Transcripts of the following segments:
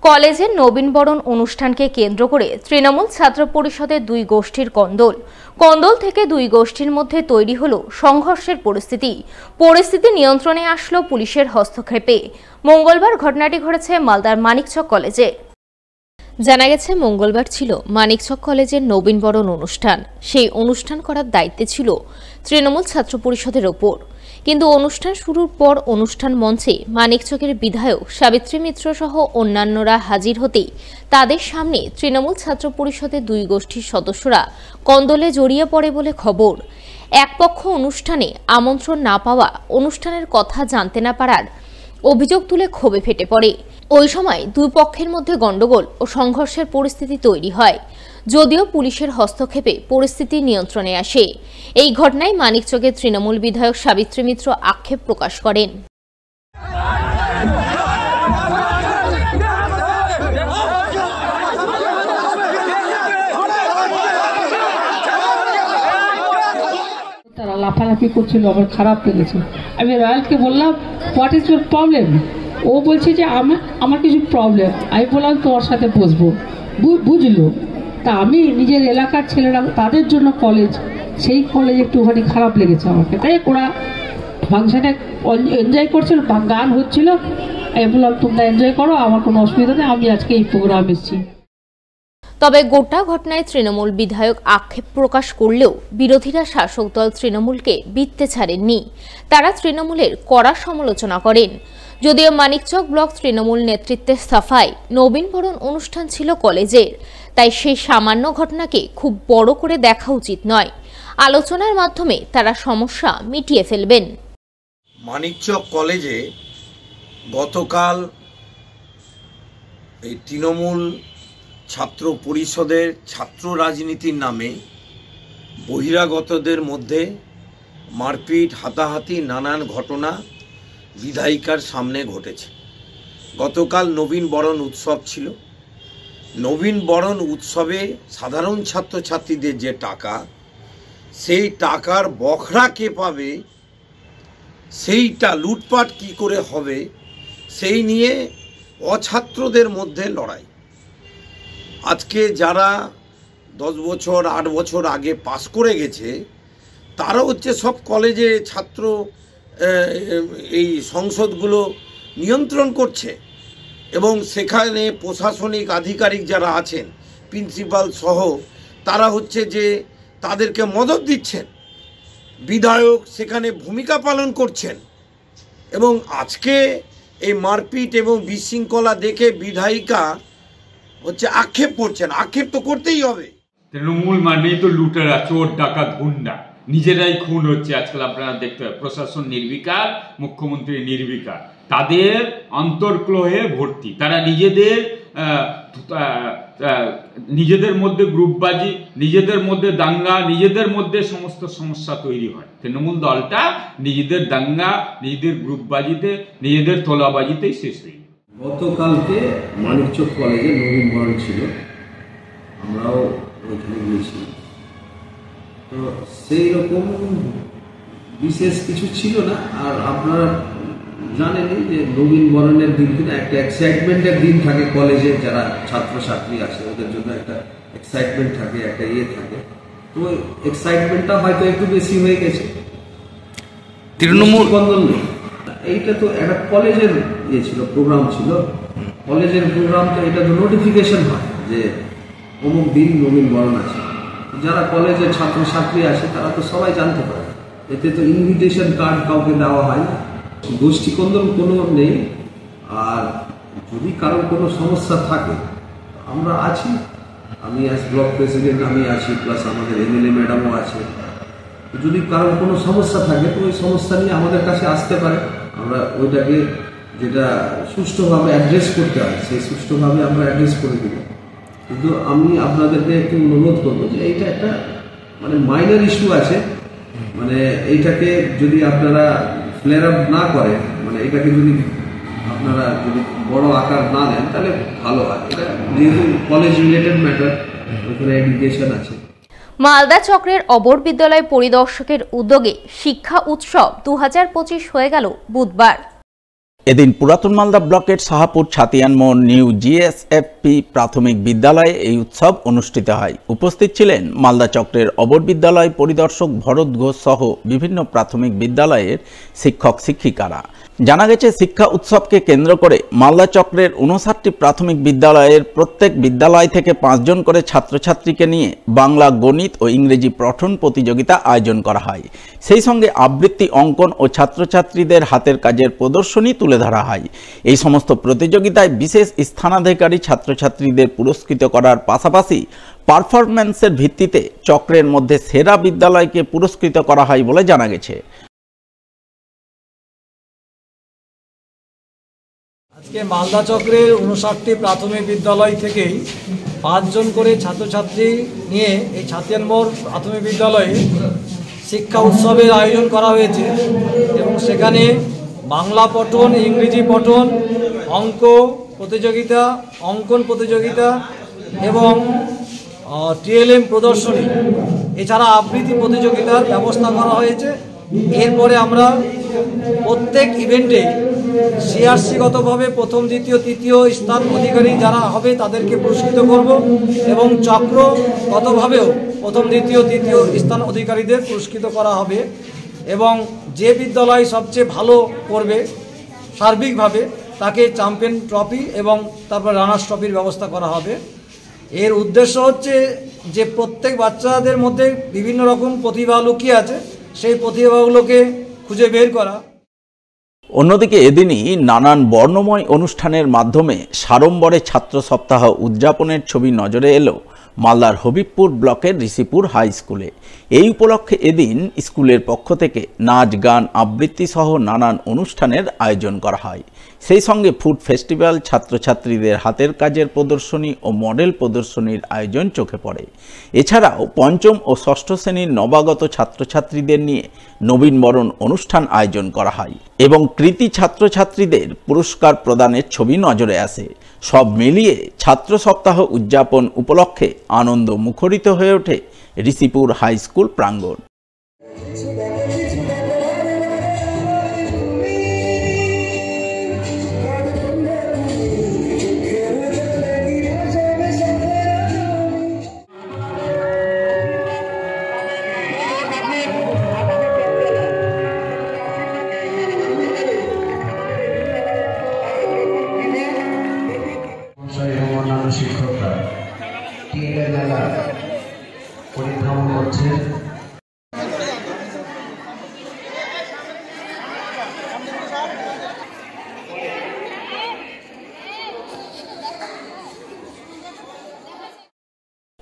কলেজের নবীনবরণ অনুষ্ঠানকে কেন্দ্র করে তৃণমূল ছাত্র পরিষদের দুই গোষ্ঠীর কোন্দল থেকে দুই গোষ্ঠীর মধ্যে তৈরি হলো সংঘর্ষের পরিস্থিতি নিয়ন্ত্রণে আসলো পুলিশের হস্তক্ষেপে। মঙ্গলবার ঘটনাটি ঘটেছে মালদার মানিকচক কলেজে। জানা গেছে মঙ্গলবার ছিল মানিকচক কলেজের নবীনবরণ অনুষ্ঠান। সেই অনুষ্ঠান করার দায়িত্বে ছিল তৃণমূল ছাত্র পরিষদের ওপর। কিন্তু অনুষ্ঠান শুরুর পর অনুষ্ঠান মঞ্চে মানিকচকের বিধায়ক সাবিত্রী মিত্র সহ অন্যান্যরা হাজির হতেই তাদের সামনে তৃণমূল ছাত্র পরিষদের দুই গোষ্ঠীর সদস্যরা কন্দলে জড়িয়ে পড়ে বলে খবর। এক পক্ষ অনুষ্ঠানে আমন্ত্রণ না পাওয়া, অনুষ্ঠানের কথা জানতে না পারার অভিযোগ তুলে ক্ষোভে ফেটে পড়ে। ওই সময় দুই পক্ষের মধ্যে গন্ডগোল ও সংঘর্ষের পরিস্থিতি তৈরি হয়। যদিও পুলিশের হস্তক্ষেপে পরিস্থিতি নিয়ন্ত্রণে আসে। এই ঘটনায় মানিকচকের তৃণমূল বিধায়ক সাবিত্রী মিত্র আক্ষেপ প্রকাশ করেন। তারা লাফালাফি করছিল, আমার খারাপ লেগেছে। আমি রয়্যালকে বললাম, হোয়াট ইজ ইউর প্রবলেম? ও বলছে যে আমার কিছু প্রবলেম। আমি বললাম তোমার সাথে বসবো, বুঝলো। তা আমি নিজের এলাকার ছেলেরা, তাদের জন্য কলেজ, সেই কলেজ একটুখানি খারাপ লেগেছে আমাকে। তাই ওরা ফাংশনে এনজয় করছিল, গান হচ্ছিল। আমি বললাম তোমরা এনজয় করো, আমার কোনো অসুবিধা নেই, আমি আজকে এই প্রোগ্রাম এসেছি। তবে গোটা ঘটনায় তৃণমূল বিধায়ক আক্ষেপ প্রকাশ করলেও বিরোধীরা শাসক দল তৃণমূলকে বিততে ছাড়েননি। তারা তৃণমূলের কড়া সমালোচনা করেন। যদিও মানিকচক ব্লক তৃণমূল নেতৃত্বের সাফাই, নবীনবরণ অনুষ্ঠান ছিল কলেজের, তাই সেই সামান্য ঘটনাকে খুব বড় করে দেখা উচিত নয়। আলোচনার মাধ্যমে তারা সমস্যা মিটিয়ে ফেলবেন। মানিকচক কলেজে গতকাল এই তৃণমূল ছাত্র পরিষদের ছাত্র রাজনীতির নামে বহিরাগতদের মধ্যে মারপিট, হাতাহাতি, নানান ঘটনা বিধায়িকার সামনে ঘটেছে। গতকাল নবীনবরণ উৎসব ছিল। নবীনবরণ উৎসবে সাধারণ ছাত্রছাত্রীদের যে টাকা, সেই টাকার বখরা কে পাবে, সেইটা লুটপাট কি করে হবে, সেই নিয়ে অছাত্রদের মধ্যে লড়াই। আজকে যারা 10 বছর 8 বছর আগে পাস করে গেছে, তারা হচ্ছে সব কলেজে ছাত্র এই সংসদগুলো নিয়ন্ত্রণ করছে এবং সেখানে প্রশাসনিক আধিকারিক যারা আছেন, প্রিন্সিপাল সহ, তারা হচ্ছে যে তাদেরকে মদত দিচ্ছেন। বিধায়ক সেখানে ভূমিকা পালন করছেন এবং আজকে এই মারপিট এবং বিশৃঙ্খলা দেখে বিধায়িকা হচ্ছে আক্ষেপ করছেন। আক্ষেপ তো করতেই হবে। তৃণমূল মানেই তো লুটেরা, চোর, ডাকাত, গুন্ডা, নিজেরাই খুন হচ্ছে। আজকাল আপনারা দেখতে পাবেন প্রশাসন নির্বিকার, মুখ্যমন্ত্রী নির্বিকার, তাদের অন্তর্ক্লোহে ভর্তি। তারা নিজেদের মধ্যে গ্রুপবাজি, নিজেদের মধ্যে দাঙ্গা, নিজেদের মধ্যে সমস্ত সমস্যা তৈরি হয়। তৃণমূল দলটা নিজেদের দাঙ্গা, নিজেদের গ্রুপবাজিতে, নিজেদের তোলাবাজিতেই শেষ হয়ে। গতকালকে মানিকচক কলেজে নবীনবরণ ছিল, আমরাও ওইখানে গিয়েছি। তো সেই রকম বিশেষ কিছু ছিল না। আর আপনারা জানেনই যে নবীনবরণের দিন কিন্তু একটা এক্সাইটমেন্টের দিন থাকে কলেজে। যারা ছাত্রছাত্রী আছে ওদের জন্য একটা এক্সাইটমেন্ট থাকে, একটা থাকে। তো এক্সাইটমেন্টটা হয়তো একটু বেশি হয়ে গেছে। তৃণমূল বন্ধন নেই, এইটা তো একটা কলেজের ছিল, প্রোগ্রাম ছিল। কলেজের প্রোগ্রাম তো এটা তো নোটিফিকেশন হয় যে অমুক দিন নবীনবরণ আছে। যারা কলেজের ছাত্রছাত্রী আছে তারা তো সবাই জানতে পারে। এতে তো ইনভিটেশন কার্ড কাউকে দেওয়া হয় না। গোষ্ঠী কোন্দল কোনো নেই। আর যদি কারোর কোনো সমস্যা থাকে, আমরা আছি। আমি অ্যাজ ব্লক প্রেসিডেন্ট আমি আছি, প্লাস আমাদের এমএলএ ম্যাডামও আছে। যদি কারোর কোনো সমস্যা থাকে তো ওই সমস্যা নিয়ে আমাদের কাছে আসতে পারে। আমরা ওইটাকে যেটা সুষ্ঠুভাবে অ্যাড্রেস করতে হয় সেই সুষ্ঠুভাবে আমরা অ্যাড্রেস করে দেব। কিন্তু আমি আপনাদেরকে একটু অনুরোধ করবো যে এইটা একটা মানে মাইনর ইস্যু আছে, মানে এইটাকে যদি আপনারা ফ্লেয়ার আপ না করেন, মানে এটাকে যদি আপনারা যদি বড় আকার না নেন তাহলে ভালো হয়। এটা যেহেতু কলেজ রিলেটেড ম্যাটার, ওখানে এডুকেশন আছে। মালদা চক্রের অবর বিদ্যালয় পরিদর্শকের উদ্যোগে শিক্ষা উৎসব 2025 হয়ে গেল বুধবার। এদিন পুরাতন মালদা ব্লকের শাহপুর ছাতিয়ান মোড় নিউ জিএসএফপি প্রাথমিক বিদ্যালয়ে এই উৎসব অনুষ্ঠিত হয়। উপস্থিত ছিলেন মালদা চক্রের অবর বিদ্যালয় পরিদর্শক ভরত ঘোষ সহ বিভিন্ন প্রাথমিক বিদ্যালয়ের শিক্ষক শিক্ষিকারা। জানা গেছে, শিক্ষা উৎসবকে কেন্দ্র করে মালদা চক্রের 59টি প্রাথমিক বিদ্যালয়ের প্রত্যেক বিদ্যালয় থেকে 5 জন করে ছাত্রছাত্রীকে নিয়ে বাংলা, গণিত ও ইংরেজি পঠন প্রতিযোগিতা আয়োজন করা হয়। সেই সঙ্গে আবৃত্তি, অঙ্কন ও ছাত্রছাত্রীদের হাতের কাজের প্রদর্শনী তুলে ধরা হয়। এই সমস্ত প্রতিযোগিতায় বিশেষ স্থানাধিকারী ছাত্রছাত্রীদের পুরস্কৃত করার পাশাপাশি পারফরম্যান্সের ভিত্তিতে চক্রের মধ্যে সেরা বিদ্যালয়কে পুরস্কৃত করা হয় বলে জানা গেছে। আজকে মালদা চক্রের 59টি প্রাথমিক বিদ্যালয় থেকেই 5 জন করে ছাত্রছাত্রী নিয়ে এই ছাতিয়ান মোড় প্রাথমিক বিদ্যালয়ে শিক্ষা উৎসবের আয়োজন করা হয়েছে এবং সেখানে বাংলা পঠন, ইংরেজি পঠন, অঙ্ক প্রতিযোগিতা, অঙ্কন প্রতিযোগিতা এবং টিএলএম প্রদর্শনী, এছাড়া আবৃত্তি প্রতিযোগিতার ব্যবস্থা করা হয়েছে। এরপরে আমরা প্রত্যেক ইভেন্টে সিআরসিগতভাবে প্রথম, দ্বিতীয়, তৃতীয় স্থান অধিকারী যারা হবে তাদেরকে পুরস্কৃত করব এবং চক্রগতভাবেও প্রথম, দ্বিতীয়, তৃতীয় স্থান অধিকারীদের পুরস্কৃত করা হবে এবং যে বিদ্যালয় সবচেয়ে ভালো করবে সার্বিকভাবে তাকে চ্যাম্পিয়ন ট্রফি এবং তারপর রানার্স ট্রফির ব্যবস্থা করা হবে। এর উদ্দেশ্য হচ্ছে যে প্রত্যেক বাচ্চাদের মধ্যে বিভিন্ন রকম প্রতিভা লুকিয়ে আছে, সেই প্রতিভাগুলোকে খুঁজে বের করা। অন্যদিকে এদিনই নানান বর্ণময় অনুষ্ঠানের মাধ্যমে সাড়ম্বরে ছাত্র সপ্তাহ উদযাপনের ছবি নজরে এলো মালদার হবিবপুর ব্লকের ঋষিপুর হাই স্কুলে। এই উপলক্ষে এদিন স্কুলের পক্ষ থেকে নাচ, গান, আবৃত্তি সহ নানান অনুষ্ঠানের আয়োজন করা হয়। সেই সঙ্গে ফুড ফেস্টিভ্যাল, ছাত্রছাত্রীদের হাতের কাজের প্রদর্শনী ও মডেল প্রদর্শনীর আয়োজন চোখে পড়ে। এছাড়াও পঞ্চম ও ষষ্ঠ শ্রেণীর নবাগত ছাত্রছাত্রীদের নিয়ে নবীনবরণ অনুষ্ঠান আয়োজন করা হয় এবং কৃতি ছাত্রছাত্রীদের পুরস্কার প্রদানের ছবি নজরে আসে। সব মিলিয়ে ছাত্র সপ্তাহ উদযাপন উপলক্ষে আনন্দ মুখরিত হয়ে ওঠে ঋষিপুর হাই স্কুল প্রাঙ্গণ। শিক্ষকরা টিএলএ মেলা পরিভ্রমণ করছে।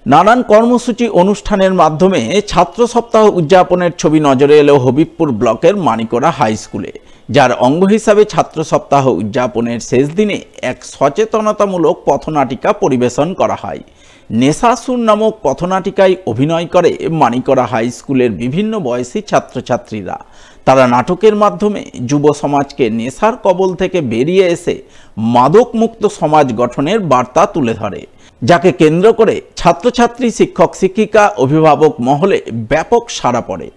নানান কর্মসূচি অনুষ্ঠানের মাধ্যমে ছাত্র সপ্তাহ উদযাপনের ছবি নজরে এলো হবিবপুর ব্লকের মানিকোড়া হাই স্কুলে, যার অঙ্গ হিসাবে ছাত্র সপ্তাহ উদযাপনের শেষ দিনে এক সচেতনতামূলক পথনাটিকা পরিবেশন করা হয়। নেশাসুর নামক পথনাটিকায় অভিনয় করে মানিকোড়া হাই স্কুলের বিভিন্ন বয়সী ছাত্রছাত্রীরা। তারা নাটকের মাধ্যমে যুব সমাজকে নেশার কবল থেকে বেরিয়ে এসে মাদকমুক্ত সমাজ গঠনের বার্তা তুলে ধরে, যাকে কেন্দ্র করে ছাত্রছাত্রী, শিক্ষক শিক্ষিকা, অভিভাবক মহলে ব্যাপক সাড়া পড়ে।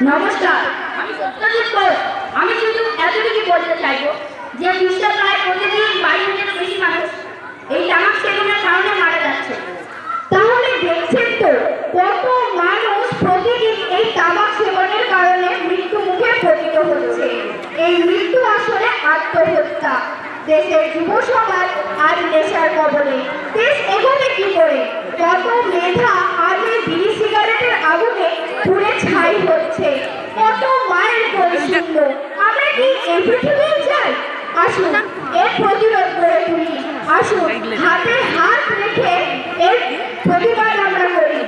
নমস্কার, আমি শুধু এতটুকু বলতে চাইব যে বিশ্বে প্রায় প্রতিদিন 22,000 বেশি মানুষ এই তামাক সেবনের কারণে মারা যাচ্ছে। তাহলে দেখছেন তো কত মানুষ প্রতিদিন এই তামাক সেবনের কারণে মৃত্যু মুখে পতিত হচ্ছে। এই মৃত্যু আসলে আত্মহত্যা। দেশের যুব সমাজ আজ নেশার কবলে। দেশ এগোবে কি করে? কত মেধা আজ এই বিড়ি সিগারেটের আগুনে পুড়ে ছাই হচ্ছে। কত মায়ের পরিশুদ্ধ। আমরা কি এই পৃথিবীর চাই? আসুন এর প্রতিরোধ করে তুলি। আসুন হাতে হাত রেখে এর প্রতিবাদ আমরা করি।